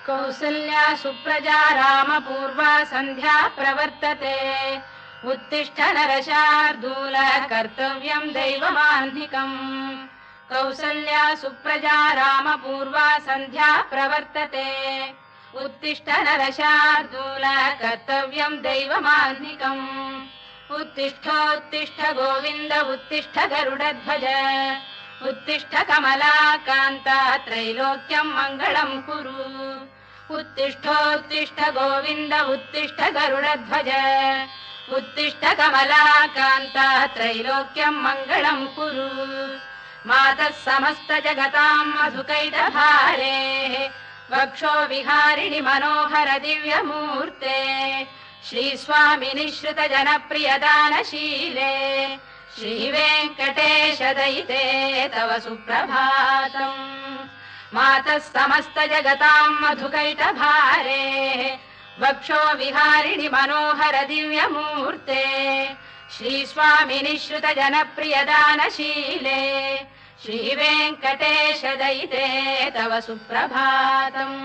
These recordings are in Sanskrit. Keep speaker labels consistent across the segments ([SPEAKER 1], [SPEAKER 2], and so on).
[SPEAKER 1] कौसल्या सुप्रजा रामपूर्वा सन्ध्या प्रवर्तते उत्तिष्ठ नरशार्दूल कर्तव्यं दैवमाह्निकम् कौसल्या सुप्रजा रामपूर्वा सन्ध्या प्रवर्तते उत्तिष्ठ नरशार्दूल कर्तव्यं दैवमाह्निकम् उत्तिष्ठोत्तिष्ठ गोविन्द उत्तिष्ठ गरुडध्वज उत्तिष्ठ कमलाकान्ता त्रैलोक्यं मङ्गलं कुरु उत्तिष्ठोत्तिष्ठ गोविन्द उत्तिष्ठ गरुडध्वज उत्तिष्ठ कमलाकान्ता त्रैलोक्यं मङ्गलं कुरु मातः समस्त जगतां मधुकैटभारे वक्षो विहारिणि मनोहर दिव्यमूर्ते श्रीस्वामिनि श्रुत जनप्रियदानशीले श्रीवेङ्कटेश दयिते तव सुप्रभातम् मातः समस्त जगतां मधुकैटभारे वक्षो विहारिणि मनोहर दिव्यमूर्ते श्रीस्वामिनि श्रुत जनप्रियदानशीले श्रीवेङ्कटेश दयिते तव सुप्रभातम्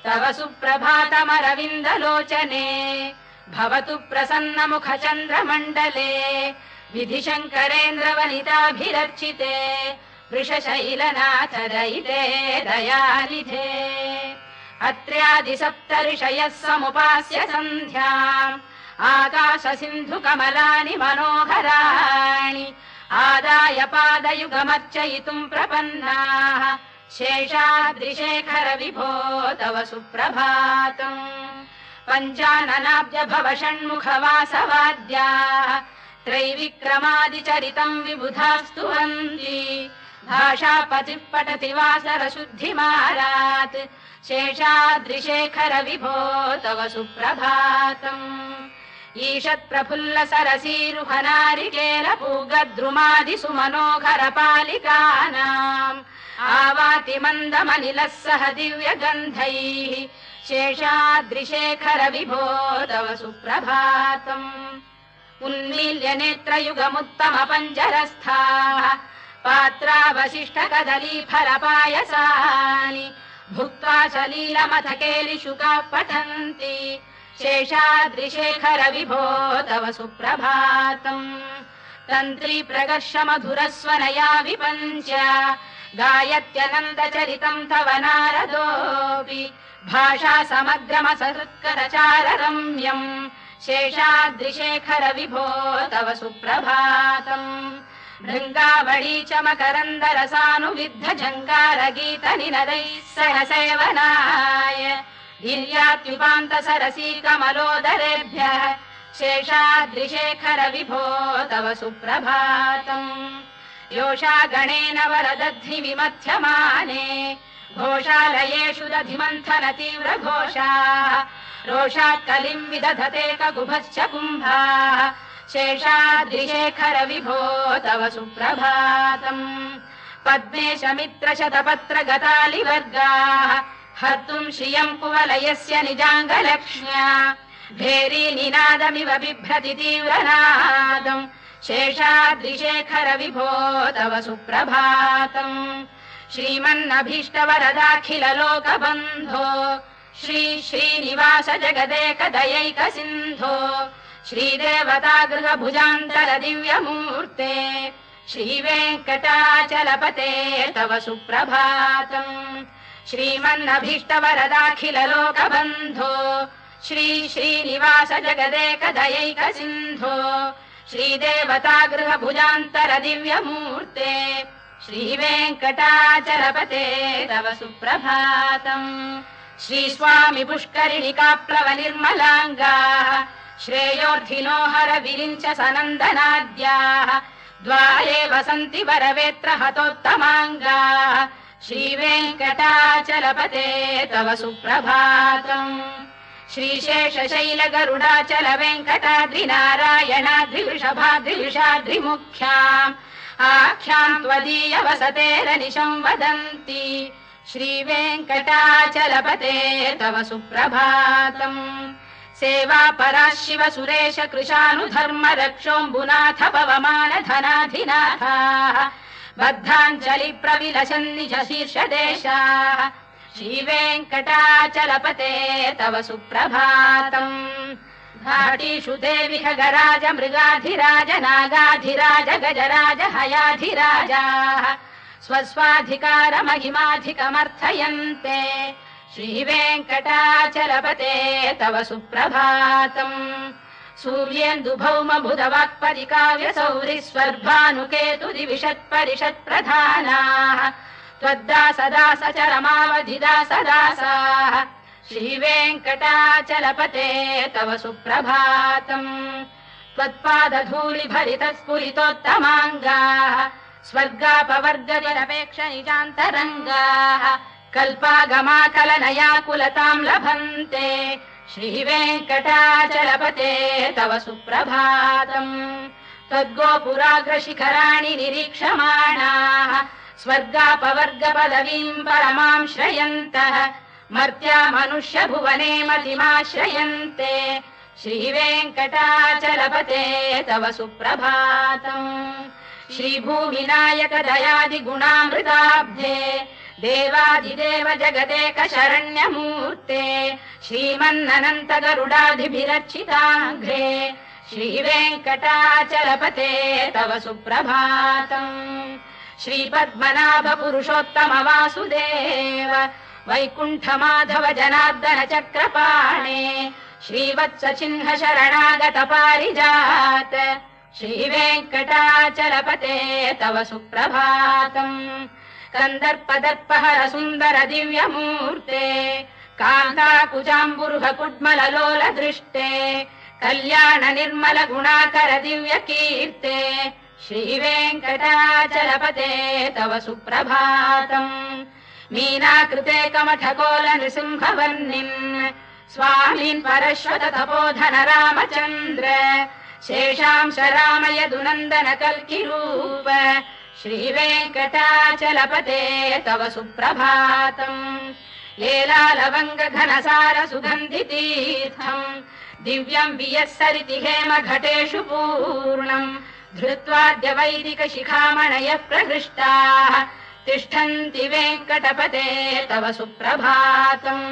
[SPEAKER 1] तव सुप्रभातमरविन्दलोचने भवतु प्रसन्नमुखचन्द्रमण्डले विधिशङ्करेन्द्रवनिताभिरर्चिते वृषशैलनाथ दयिते दयानिधे अत्र्यादिसप्तऋषयः समुपास्य सन्ध्याम् आकाशसिन्धुकमलानि मनोहराणि आदाय पादयुगमर्चयितुम् प्रपन्नाः शेषाद्रिशेखर विभो तव सुप्रभातम् पञ्चाननाब्ज भव षण्मुखवासवाद्याः त्रैविक्रमादिचरितम् विबुधास्तु वन्ति भाषापतिः पठति वासरशुद्धिमारात् शेषाद्रिशेखर विभो तव सुप्रभातम् ईषत्प्रफुल्ल सरसीरुहनारिकेलपूगद्रुमादिषु मनोहर पालिकानाम् आवाति मन्दमनिलः सह दिव्यगन्धैः शेषाद्रिशेखर विभो तव सुप्रभातम् उन्मील्य नेत्रयुगमुत्तम पञ्जरस्थाः पात्रावशिष्ट कदलीफलपायसानि भुक्त्वा सलीलमथकेलिशुकाः पठन्ति शेषाद्रिशेखर विभो तव सुप्रभातम् तन्त्री प्रकर्ष मधुरस्वनया विपञ्च गायत्यनन्दचरितम् तव नारदोऽपि भाषा समग्रमसहृत्करचाररम्यम् शेषाद्रिशेखर विभो तव सुप्रभातम् भृङ्गावळी च मकरन्दरसानुविद्ध झङ्कारगीतनिनदैः सह सेवनाय गिर्यात्युपान्त सरसी कमलोदरेभ्यः शेषाद्रिशेखर विभो तव सुप्रभातम् योषा गणेन वरदध्नि विमथ्यमाने घोषालयेषु दधिमन्थन तीव्र घोषाः रोषात् कलिम् विदधते ककुभश्च कुम्भाः शेषाद्रिशेखर विभो तव सुप्रभातम् पद्मेश मित्र शतपत्र गतालिवर्गाः हर्तुम् श्रियम् कुवलयस्य निजाङ्गलक्ष्म्या भेरी निनादमिव बिभ्रति तीव्रनादम् शेषाद्रिशेखर विभो तव सुप्रभातम् श्रीमन्नभीष्टवरदाखिल लोकबन्धो श्री श्रीनिवास जगदेकदयैक सिन्धो श्रीदेवतागृह भुजान्तर दिव्यमूर्ते श्रीवेङ्कटाचलपते तव सुप्रभातम् श्रीमन्नभीष्टवरदाखिल लोकबन्धो श्री श्रीनिवास जगदेकदयैक सिन्धो श्रीदेवतागृह भुजान्तर दिव्यमूर्ते श्रीवेङ्कटाचलपते तव सुप्रभातम् श्रीस्वामि पुष्करिणिकाप्लव निर्मलाङ्गाः श्रेयोर्थिनो हर विरिञ्च सनन्दनाद्याः द्वारे वसन्ति वरवेत्र हतोत्तमाङ्गाः श्रीवेङ्कटाचलपते तव सुप्रभातम् श्रीशेषशैल गरुडाचल वेङ्कटाद्रिनारायणाद्रिवृषभाद्रिवृषाद्रिमुख्याम् आख्याम् त्वदीय वसतेरनिशम् वदन्ति श्रीवेङ्कटाचलपते तव सुप्रभातम् सेवा परा शिव सुरेश कृशानुधर्म रक्षोऽम्बुनाथ पवमान धनाधिनाथाः बद्धाञ्जलि प्रविलसन् निज शीर्षदेशाः श्रीवेङ्कटाचलपते तव सुप्रभातम् घाटीषु देवि खगराज मृगाधिराज नागाधिराज गजराज हयाधिराजाः स्वस्वाधिकारमहिमाधिकमर्थयन्ते श्रीवेङ्कटाचलपते तव सुप्रभातम् सूर्येन्दुभौम बुधवाक्परिकाव्यसौरिस्वर्भानुकेतुदिविषत्परिषत्प्रधानाः त्वद्दासदासचरमावधिदासदासाः श्रीवेङ्कटाचलपते तव सुप्रभातम् त्वत्पादधूलिभरितस्फुरितोत्तमाङ्गाः स्वर्गापवर्गनिरपेक्ष निजान्तरङ्गाः कल्पागमाकलनयाकुलताम् लभन्ते श्रीवेङ्कटाचलपते तव सुप्रभातम् त्वद्गोपुराग्रशिखराणि निरीक्षमाणाः स्वर्गापवर्गपदवीम् परमाम् श्रयन्तः मर्त्या मनुष्य भुवने मतिमाश्रयन्ते श्रीवेङ्कटाचलपते तव सुप्रभातम् श्रीभूमिनायक दयादिगुणामृताब्धे देवादिदेव जगदेक शरण्यमूर्ते श्रीमन्ननन्त गरुडाधिभिरर्चिताघ्रे श्रीवेङ्कटाचलपते तव सुप्रभातम् श्रीपद्मनाभ पुरुषोत्तम वासुदेव वैकुण्ठ माधव जनार्दन चक्रपाणे श्रीवत्स चिह्न शरणागत पारिजात श्रीवेङ्कटाचलपते तव सुप्रभातम् कन्दर्पदर्पहर सुन्दर दिव्यमूर्ते कान्ताकुजाम्बुरुह कुड्मललोल दृष्टे कल्याण निर्मल गुणाकर दिव्य कीर्ते श्रीवेङ्कटाचलपते तव सुप्रभातम् मीनाकृते कमठकोल नृसिंहवर्णिन् स्वामीन् परश्वत तपोधन रामचन्द्र शेषांश रामयदुनन्दन कल्किरूप श्रीवेङ्कटाचलपते तव सुप्रभातम् लेलालवङ्ग घनसार सुगन्धितीर्थम् दिव्यम् वियस्सरिति हेम घटेषु पूर्णम् धृत्वाद्य वैदिक शिखामणयः प्रहृष्टाः तिष्ठन्ति वेङ्कटपते तव सुप्रभातम्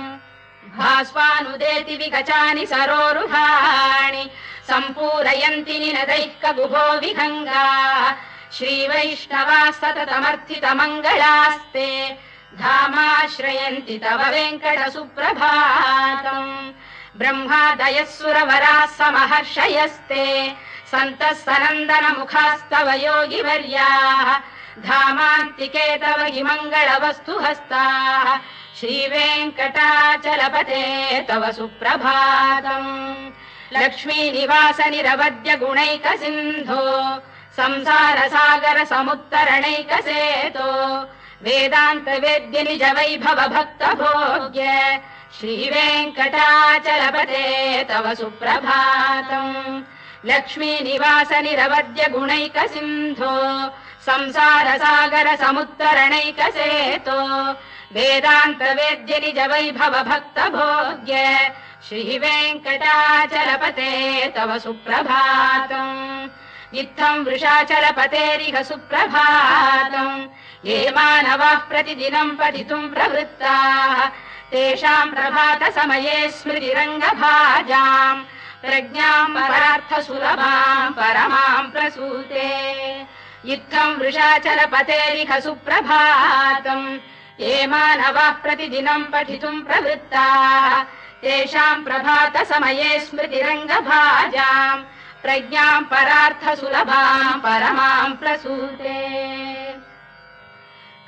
[SPEAKER 1] भास्वानुदेति विगचानि सरोरुहाणि सम्पूरयन्ति निनदैः कगुभो विहङ्गाः श्रीवैष्णवाः सततमर्थितमङ्गलास्ते धामाश्रयन्ति तव वेङ्कट सुप्रभातम् ब्रह्मादयः सुरवराः समहर्षयस्ते सन्तः सनन्दन मुखास्तव योगिवर्याः धामान्तिके तव हि मङ्गलवस्तु हस्ताः श्रीवेङ्कटाचलपते तव सुप्रभातम् लक्ष्मीनिवास निरवद्य गुणैक सिन्धो संसार सागर समुत्तरणैक सेतो वेदान्त वेद्य निज वैभव भक्त भोग्य श्रीवेङ्कटाचलपते तव सुप्रभातम् लक्ष्मीनिवास निरवद्य गुणैक सिन्धो संसार सागर समुत्तरणैक सेतो वेदान्त वेद्य निज वैभव भक्त भोग्य श्रीवेङ्कटाचलपते तव सुप्रभातम् इत्थम् वृषाचलपतेरिह सुप्रभातम् ये मानवाः प्रतिदिनम् पठितुम् प्रवृत्ताः तेषाम् प्रभात समये स्मृतिरङ्गभाजाम् प्रज्ञाम् परार्थ सुलभाम् परमाम् प्रसूते इत्थम् वृषाचलपतेरिह सुप्रभातम् ये मानवाः प्रतिदिनम् पठितुम् प्रवृत्ताः तेषाम् प्रभात समये स्मृतिरङ्गभाजाम् प्रज्ञाम् परार्थ सुलभाम् परमाम् प्रसूते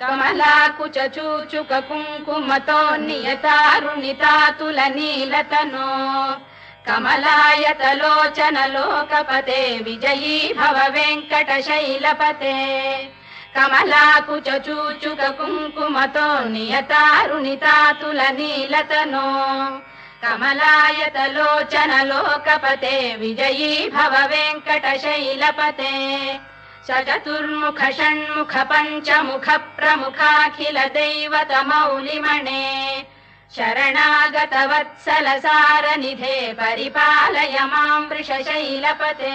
[SPEAKER 1] कमलाकुच चूचुक कुङ्कुमतो नियतारुणितातुल नीलतनो कमलायतलोचन लोकपते विजयी भव वेङ्कटशैलपते कमलाकुच चूचुक कुङ्कुमतो नियतारुणितातुल नीलतनो कमलायतलोचन लोकपते विजयी भव वेङ्कटशैलपते चतुर्मुख षण्मुख पञ्चमुख प्रमुखाखिल दैवत मौलिमणे शरणागत वत्सल सारनिधे परिपालय मां वृषशैलपते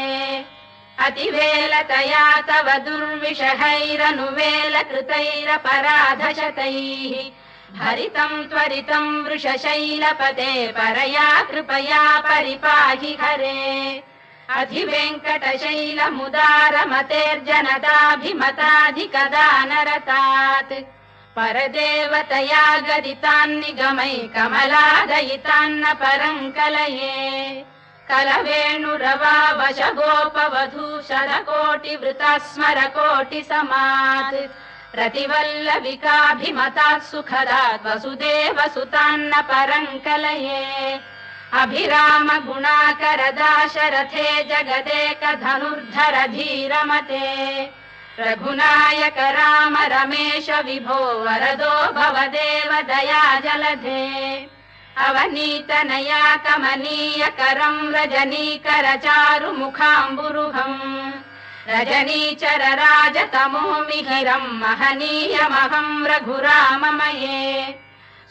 [SPEAKER 1] अतिवेलतया तव दुर्विषहैरनुवेलकृतैरपराधशतैः भरितं त्वरितं वृषशैलपते परया कृपया परिपाहि हरे अधिवेङ्कटशैलमुदारमतेर्जनताभिमताधिकदानरतात् परदेवतया गदितान्निगमै कमलादयितान्न परं कलये कलवेणुरवावशगोपवधू शतकोटिवृता स्मरकोटिसमात् प्रतिवल्लविकाभिमतात् सुखदात् वसुदेवसुतान्न परं कलये अभिराम गुणाकरदाशरथे जगदेकधनुर्धर धीरमते रघुनायक राम रमेश विभो वरदो भवदेव दया जलधे अवनीतनया कमनीय करं रजनीकर चारु मुखाम्बुरुहम् रजनीचर राजतमो मिहिरं महनीयमहं रघुराममये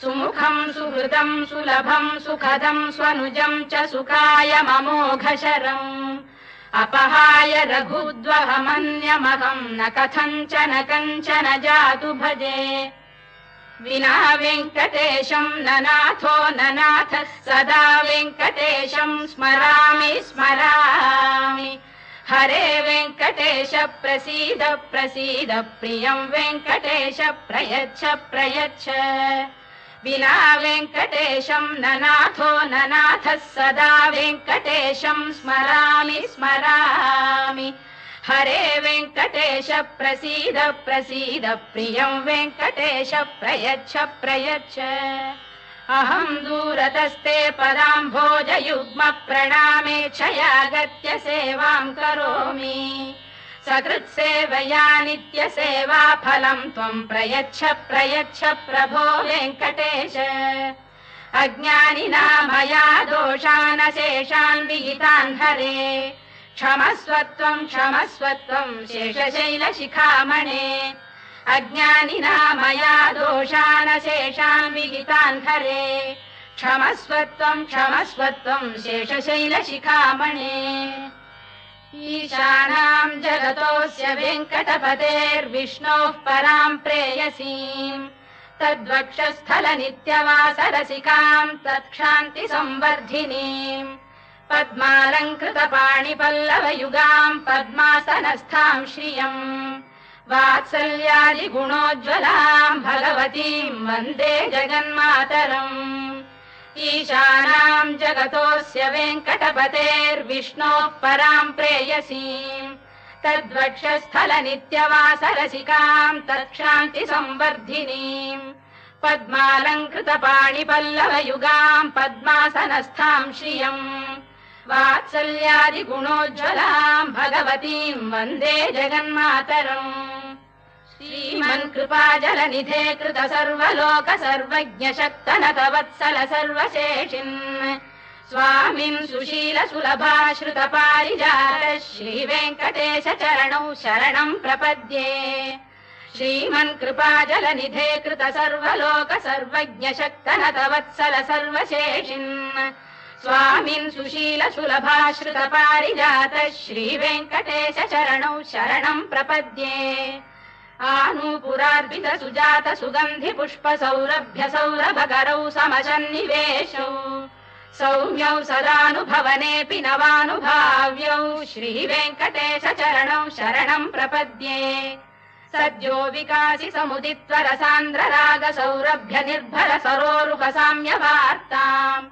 [SPEAKER 1] सुमुखं सुहृदं सुलभं सुखदं स्वनुजं च सुखाय ममोघशरम् अपहाय रघुद्वहमन्यमहं न कथञ्चन कञ्चन जातु भजे विना वेङ्कटेशं ननाथो ननाथः सदा वेङ्कटेशं स्मरामि स्मरामि हरे वेङ्कटेश प्रसीद प्रसीद प्रियं वेङ्कटेश प्रयच्छ प्रयच्छ विना वेङ्कटेशं ननाथो ननाथः सदा वेङ्कटेशं स्मरामि स्मरामि हरे वेङ्कटेश प्रसीद प्रसीद प्रियं वेङ्कटेश प्रयच्छ प्रयच्छ अहं दूरतस्ते पदाम्भोजयुग्म प्रणामे क्षयागत्य सेवां करोमि सकृत्सेवया नित्यसेवा फलं त्वं प्रयच्छ प्रयच्छ प्रभो वेङ्कटेश अज्ञानिना मया दोषान् शेषान् विहितान् हरे क्षमस्वत्वं क्षमस्वत्वं शेषशैलशिखामणे अज्ञानिना मया दोषान् शेषान् विहितान् हरे क्षमस्वत्वं क्षमस्वत्वं शेषशैलशिखामणे ईशानां जगतोऽस्य वेङ्कटपतेर्विष्णोः परां प्रेयसीम् तद्वक्षस्थलनित्यवासरसिकां तत्क्षान्तिसंवर्धिनीम् पद्मालङ्कृतपाणिपल्लवयुगां पद्मासनस्थां श्रियम् वात्सल्यादिगुणोज्ज्वलां भगवतीं वन्दे जगन्मातरम् ईशानां जगतोऽस्य वेङ्कटपतेर्विष्णोः परां प्रेयसीम् तद्वक्षस्थलनित्यवासरसिकां तत्क्षान्तिसंवर्धिनीम् पद्मालङ्कृतपाणिपल्लवयुगां पद्मासनस्थां श्रियम् वात्सल्यादिगुणोज्ज्वलां भगवतीं वन्दे जगन्मातरम् श्रीमन्कृपाजलनिधे कृत सर्वलोक सर्वज्ञ शक्तनतवत्सल सर्वशेषिन् स्वामिन् सुशील सुलभाश्रित पारिजात श्रीवेङ्कटेश चरणौ शरणं प्रपद्ये श्रीमन्कृपाजलनिधे कृत सर्वलोक सर्वज्ञ शक्तनतवत्सल सर्वशेषिन् स्वामिन् सुशील सुलभाश्रित पारिजात श्रीवेङ्कटेश चरणौ शरणं प्रपद्ये आनूपुरार्पित सुजात सुगन्धि पुष्प सौरभ्य सौरभकरौ समसन्निवेशौ सौम्यौ सदानुभवनेऽपि नवानुभाव्यौ श्रीवेङ्कटेश चरणौ शरणं प्रपद्ये सद्यो विकासि समुदित्व रसान्द्र राग सौरभ्य निर्भर सरोरुह साम्यवार्ताम्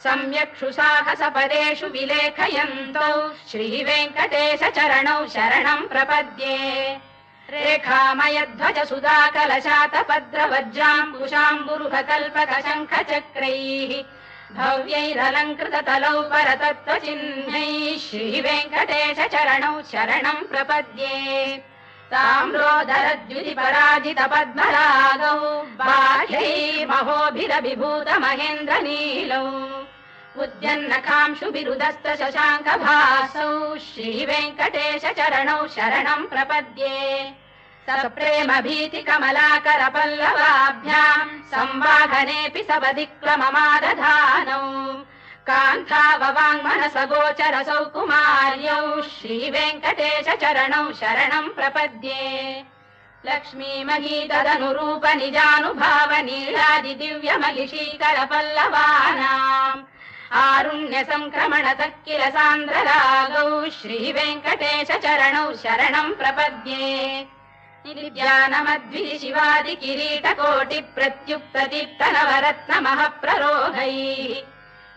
[SPEAKER 1] सम्यक्षु साहस पदेषु विलेखयन्तौ श्रीवेङ्कटेश चरणौ शरणं प्रपद्ये रेखामयध्वज सुधाकलशातपद्रवज्राम्बुशाम्बुरुह कल्पक शङ्ख चक्रैः भव्यैरलङ्कृत तलौ परतत्त्वचिह्नैः श्रीवेङ्कटेश चरणौ शरणं प्रपद्ये ताम्रोदरद्युति पराजित पद्मरागौ बाह्यैर्महोभिरभिभूत महेन्द्र नीलौ उद्यन्नखांशु बिरुदस्त शशाङ्क भासौ श्रीवेङ्कटेश चरणौ शरणं प्रपद्ये सप्रेम भीति कमलाकर पल्लवाभ्याम् संवाहनेऽपि सपदिक्लममादधानौ कान्ताववाङ्मनसगोचरसौ कुमार्यौ श्रीवेङ्कटेश चरणौ शरणं प्रपद्ये लक्ष्मी महीतदनुरूप निजानुभाव नीलादिदिव्यमहिषीकर पल्लवानाम् आरुण्य संक्रमण तक्किल सान्द्ररागौ श्रीवेङ्कटेश चरणौ शरणं प्रपद्ये नित्यानमद्भि शिवादि किरीटकोटि प्रत्युक्त दीप्तनवरत्नमः प्ररोहैः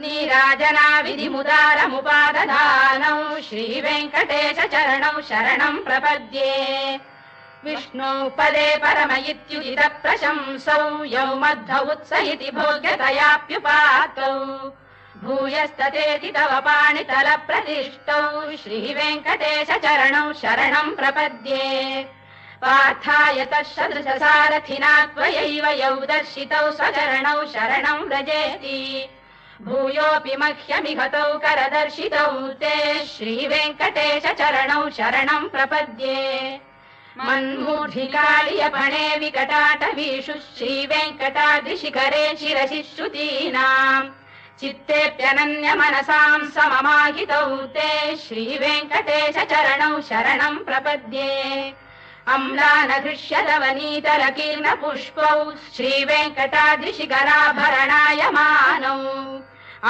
[SPEAKER 1] नीराजना विधिमुदारमुपादधानौ श्रीवेङ्कटेश चरणौ शरणं प्रपद्ये विष्णु पदे परम इत्युदित प्रशंसौ यौ मध्व उत्स इति भोग्यतयाप्युपातौ भूयस्ततेति तव पाणितल प्रतिष्ठौ श्रीवेङ्कटेश चरणौ शरणं प्रपद्ये पार्थाय तत्सदृशसारथिना त्वयैव यौ दर्शितौ स्वचरणौ शरणं व्रजेति भूयोऽपि मह्यमिहतौ करदर्शितौ ते श्रीवेङ्कटेश चरणौ शरणं प्रपद्ये मन्मूर्धिकालियपणे विकटाटवीषु श्रीवेङ्कटाद्रिशिखरे शिरसि श्रुतीनाम् चित्तेऽप्यनन्य मनसां सममाहितौ ते श्रीवेङ्कटेश चरणौ शरणं प्रपद्ये अम्लानघृष्यलवनीतलकीर्ण पुष्पौ श्रीवेङ्कटाद्रिशिखराभरणायमानौ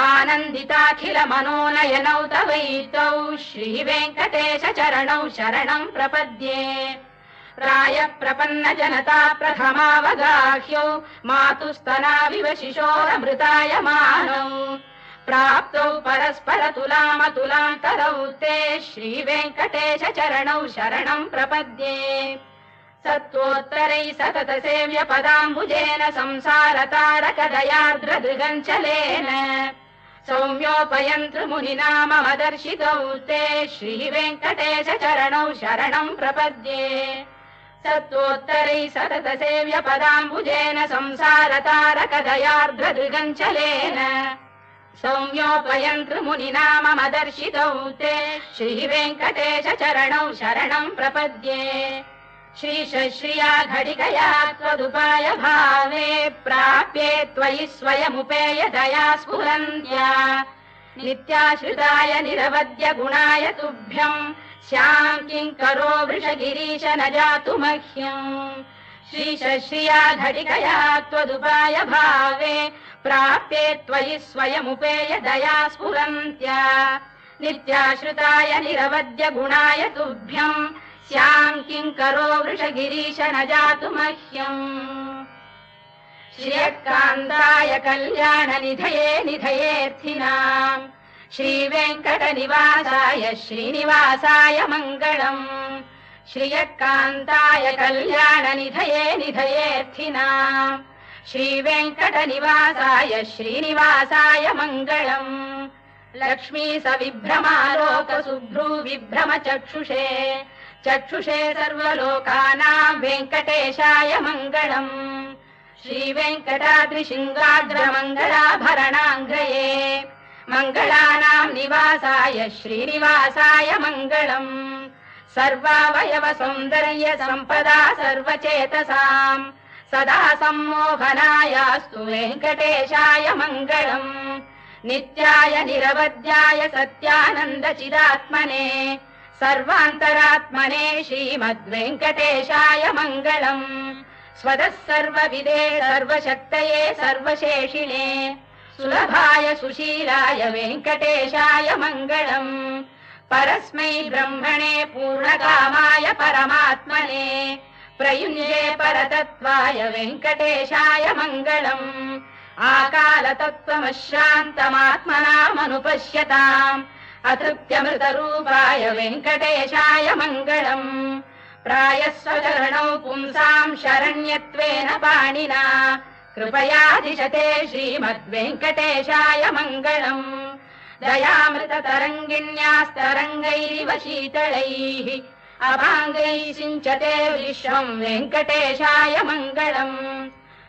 [SPEAKER 1] आनन्दिताखिल मनोनयनौ तवैतौ श्रीवेङ्कटेश चरणौ शरणं प्रपद्ये प्राय प्रपन्न जनता प्रथमावगाह्यौ मातुस्तनाविव शिशोरमृतायमानौ प्राप्तौ परस्पर तुलामतुलान्तरौ ते श्रीवेङ्कटेश चरणौ शरणं प्रपद्ये सत्त्वोत्तरै सतत सेव्य पदाम्बुजेन संसारतारकदयार्द्रदृगञ्चलेन सौम्योपयन्तृमुनिना मम दर्शितौ ते श्रीवेङ्कटेश चरणौ शरणं प्रपद्ये सत्त्वोत्तरै सतत सेव्य पदाम्बुजेन संसारतारकदयार्द्रदृगञ्चलेन सौम्योपयन्तृमुनिना मम दर्शितौ ते श्रीवेङ्कटेश चरणौ शरणं प्रपद्ये श्रीशश्रिया घटिकया त्वदुपाय भावे प्राप्ये त्वयि स्वयमुपेय दया स्फुरन्त्या नित्याश्रिताय निरवद्य गुणाय तुभ्यं श्यां किङ्करो वृषगिरीश न जातु मह्यम् श्रीशश्रिया घटिकया त्वदुपाय भावे प्राप्ये त्वयि स्वयमुपेय दया स्फुरन्त्या नित्याश्रिताय निरवद्य गुणाय तुभ्यम् श्यां किङ्करो वृषगिरीश न जातु मह्यम् श्रियकान्ताय कल्याण निधये निधयेऽर्थिनाम् श्रीवेङ्कटनिवासाय श्रीनिवासाय मङ्गलम् श्रियकान्ताय कल्याण निधये निधयेऽर्थिनाम् श्रीवेङ्कटनिवासाय श्रीनिवासाय मङ्गलम् लक्ष्मी सविभ्रमालोक सुभ्रू विभ्रम चक्षुषे चक्षुषे सर्वलोकानां वेङ्कटेशाय मङ्गलम् श्रीवेङ्कटाद्रिशृङ्गाग्रमङ्गलाभरणाङ्ग्रये मङ्गलानां निवासाय श्रीनिवासाय मङ्गलम् सर्वावयव सौन्दर्य सम्पदा सर्वचेतसाम् सदा सम्मोहनायास्तु वेङ्कटेशाय मङ्गलम् नित्याय निरवध्याय सत्यानन्द चिदात्मने सर्वान्तरात्मने श्रीमद्वेङ्कटेशाय मङ्गलम् स्वतः सर्वविदे सर्वशक्तये सर्वशेषिणे सुलभाय सुशीलाय वेङ्कटेशाय मङ्गलम् परस्मै ब्रह्मणे पूर्णकामाय परमात्मने प्रयुञ्जे परतत्त्वाय वेङ्कटेशाय मङ्गलम् आकालतत्त्वमशान्तमात्मनामनुपश्यताम् अतृप्त्यमृतरूपाय वेङ्कटेशाय मङ्गलम् प्रायस्वचरणौ पुंसाम् शरण्यत्वेन पाणिना कृपयाधिशते श्रीमद्वेङ्कटेशाय मङ्गलम् दयामृततरङ्गिण्यास्तरङ्गैरिव शीतलैः अभाङ्गैः सिञ्चते विश्वम् वेङ्कटेशाय मङ्गलम्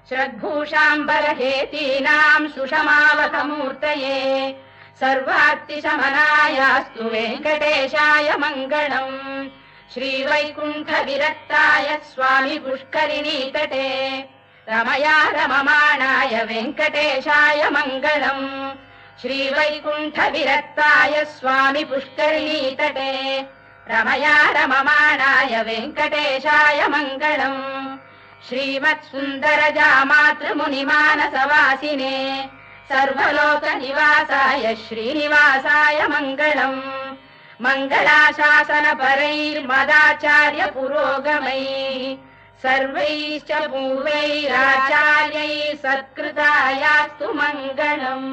[SPEAKER 1] श्रद्भूषाम्बरहेतीनाम् सुषमावतमूर्तये सर्वार्तिशमनायास्तु वेङ्कटेशाय मङ्गलम् श्रीवैकुण्ठविरक्ताय स्वामि पुष्करिणीतटे रमया रममाणाय वेङ्कटेशाय मङ्गलम् श्रीवैकुण्ठविरक्ताय स्वामि पुष्करिणीतटे रमया रममाणाय वेङ्कटेशाय मङ्गलम् श्रीमत्सुन्दरजामातृमुनिमानसवासिने सर्वलोकनिवासाय श्रीनिवासाय मङ्गलम् मङ्गलाशासनपरैर्मदाचार्य पुरोगमैः सर्वैश्च पूर्वैराचार्यैः सत्कृतायास्तु मङ्गलम्।